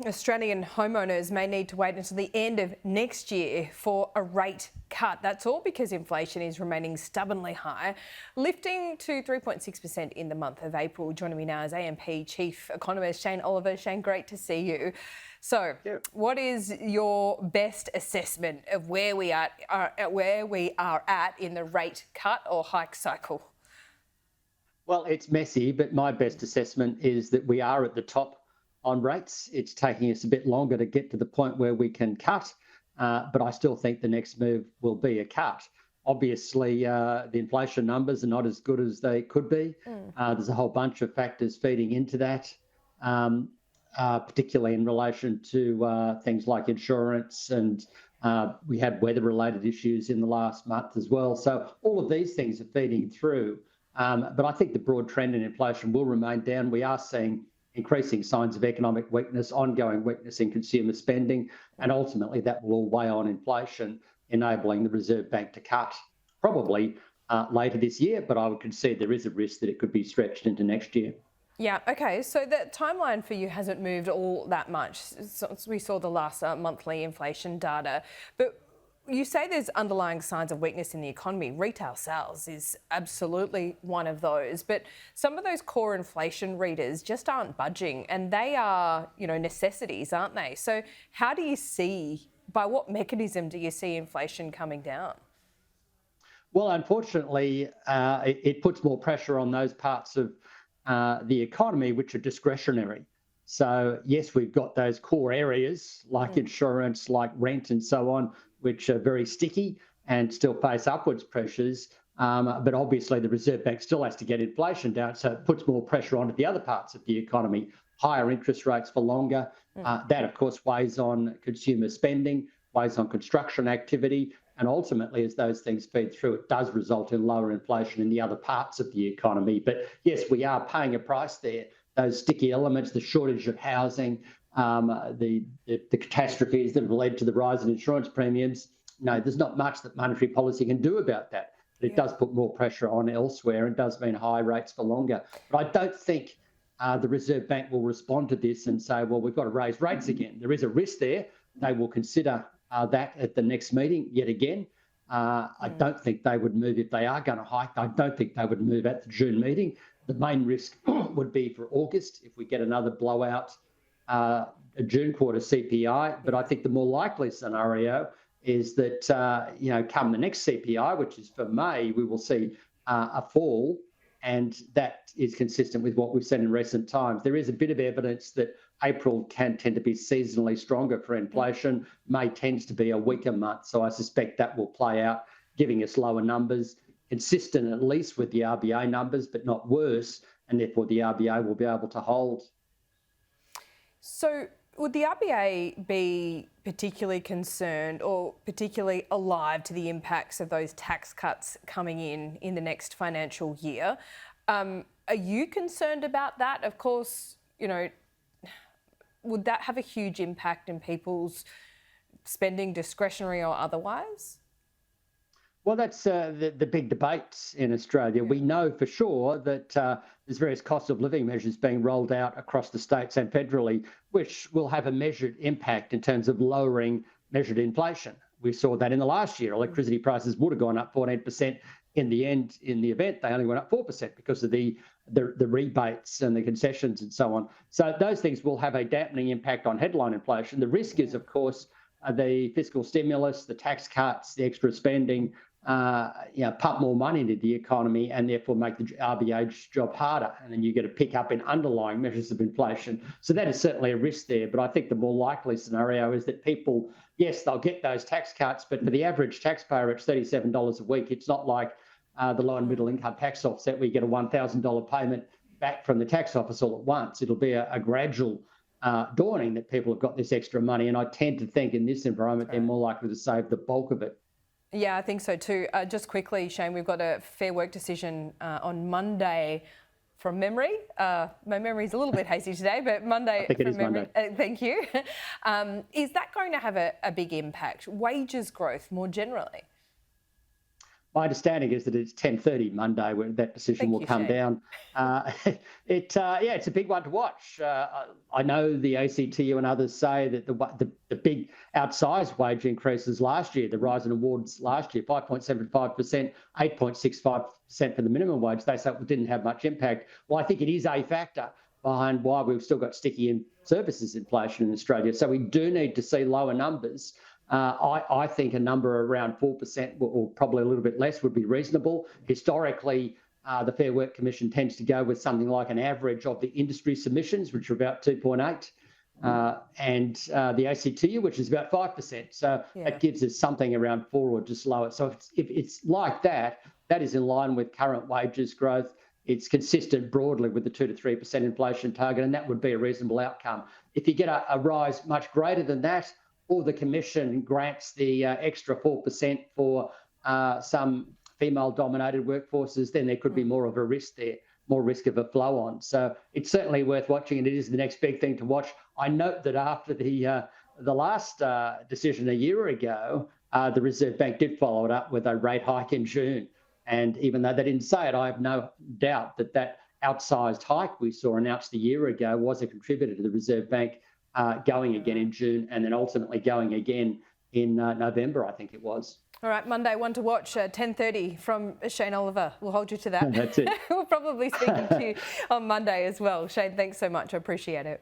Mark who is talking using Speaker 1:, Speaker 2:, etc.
Speaker 1: Australian homeowners may need to wait until the end of next year for a rate cut. That's all because inflation is remaining stubbornly high, lifting to 3.6% in the month of April. Joining me now is AMP Chief Economist Shane Oliver. Shane, great to see you. So, what is your best assessment of where we are at in the rate cut or hike cycle?
Speaker 2: Well, it's messy, but my best assessment is that we are at the top on rates. It's taking us a bit longer to get to the point where we can cut, but I still think the next move will be a cut. Obviously, the inflation numbers are not as good as they could be. There's a whole bunch of factors feeding into that, particularly in relation to things like insurance, and we had weather-related issues in the last month as well. So all of these things are feeding through. But I think the broad trend in inflation will remain down. We are seeing increasing signs of economic weakness, ongoing weakness in consumer spending, and ultimately that will all weigh on inflation, enabling the Reserve Bank to cut probably later this year, but I would concede there is a risk that it could be stretched into next year.
Speaker 1: Yeah, okay, so the timeline for you hasn't moved all that much since we saw the last monthly inflation data, but you say there's underlying signs of weakness in the economy. Retail sales is absolutely one of those, but some of those core inflation readers just aren't budging, and they are, necessities, aren't they? So how do you see, by what mechanism do you see inflation coming down?
Speaker 2: Well, unfortunately, it puts more pressure on those parts of the economy which are discretionary. So yes, we've got those core areas like insurance, like rent and so on, which are very sticky and still face upwards pressures. But obviously the Reserve Bank still has to get inflation down, so it puts more pressure onto the other parts of the economy. Higher interest rates for longer. That, of course, weighs on consumer spending, weighs on construction activity, and ultimately, as those things feed through, it does result in lower inflation in the other parts of the economy. But yes, we are paying a price there. Those sticky elements, the shortage of housing, the catastrophes that have led to the rise in insurance premiums. No, there's not much that monetary policy can do about that. But it does put more pressure on elsewhere and does mean high rates for longer. But I don't think the Reserve Bank will respond to this and say, well, we've got to raise rates again. There is a risk there. They will consider that at the next meeting yet again. I don't think they would move if they are going to hike. I don't think they would move at the June meeting. The main risk would be for August if we get another blowout a June quarter CPI. But I think the more likely scenario is that, come the next CPI, which is for May, we will see a fall. And that is consistent with what we've seen in recent times. There is a bit of evidence that April can tend to be seasonally stronger for inflation. May tends to be a weaker month. So I suspect that will play out, giving us lower numbers, consistent at least with the RBA numbers, but not worse. And therefore the RBA will be able to hold.
Speaker 1: So would the RBA be particularly concerned or particularly alive to the impacts of those tax cuts coming in the next financial year? Are you concerned about that? Of course, would that have a huge impact in people's spending, discretionary or otherwise?
Speaker 2: Well, that's the big debate in Australia. We know for sure that there's various cost of living measures being rolled out across the states and federally, which will have a measured impact in terms of lowering measured inflation. We saw that in the last year. Electricity prices would have gone up 14%. In the end, in the event, they only went up 4% because of the rebates and the concessions and so on. So those things will have a dampening impact on headline inflation. The risk is, of course, the fiscal stimulus, the tax cuts, the extra spending, pump more money into the economy and therefore make the RBA's job harder. And then you get a pickup in underlying measures of inflation. So that is certainly a risk there. But I think the more likely scenario is that people, yes, they'll get those tax cuts, but for the average taxpayer, it's $37 a week. It's not like the low and middle income tax offset where you get a $1,000 payment back from the tax office all at once. It'll be a gradual dawning that people have got this extra money. And I tend to think in this environment, they're more likely to save the bulk of it.
Speaker 1: Yeah, I think so too. Just quickly, Shane, we've got a Fair Work decision on Monday from memory. My memory's a little bit hazy today, but Monday
Speaker 2: I think it is
Speaker 1: memory.
Speaker 2: Monday.
Speaker 1: Thank you. Is that going to have a big impact? Wages growth more generally?
Speaker 2: My understanding is that it's 10:30 Monday when that decision
Speaker 1: Thank
Speaker 2: will
Speaker 1: you,
Speaker 2: come
Speaker 1: Shane.
Speaker 2: down. Yeah, it's a big one to watch. I know the ACTU and others say that the big outsized wage increases last year, the rise in awards last year, 5.75%, 8.65% for the minimum wage, they say it didn't have much impact. Well, I think it is a factor behind why we've still got sticky in services inflation in Australia. So we do need to see lower numbers. I think a number around 4% or probably a little bit less would be reasonable. Historically, the Fair Work Commission tends to go with something like an average of the industry submissions, which are about 2.8, and the ACTU, which is about 5%. So that gives us something around 4 or just lower. So if it's like that, that is in line with current wages growth. It's consistent broadly with the 2 to 3% inflation target, and that would be a reasonable outcome. If you get a rise much greater than that, or the Commission grants the extra 4% for some female-dominated workforces, then there could be more of a risk there, more risk of a flow-on. So it's certainly worth watching, and it is the next big thing to watch. I note that after the last decision a year ago, the Reserve Bank did follow it up with a rate hike in June. And even though they didn't say it, I have no doubt that that outsized hike we saw announced a year ago was a contributor to the Reserve Bank going again in June and then ultimately going again in November, I think it was.
Speaker 1: All right, Monday, one to watch, 10:30 from Shane Oliver. We'll hold you to that.
Speaker 2: That's it.
Speaker 1: We'll probably speak to you on Monday as well. Shane, thanks so much. I appreciate it.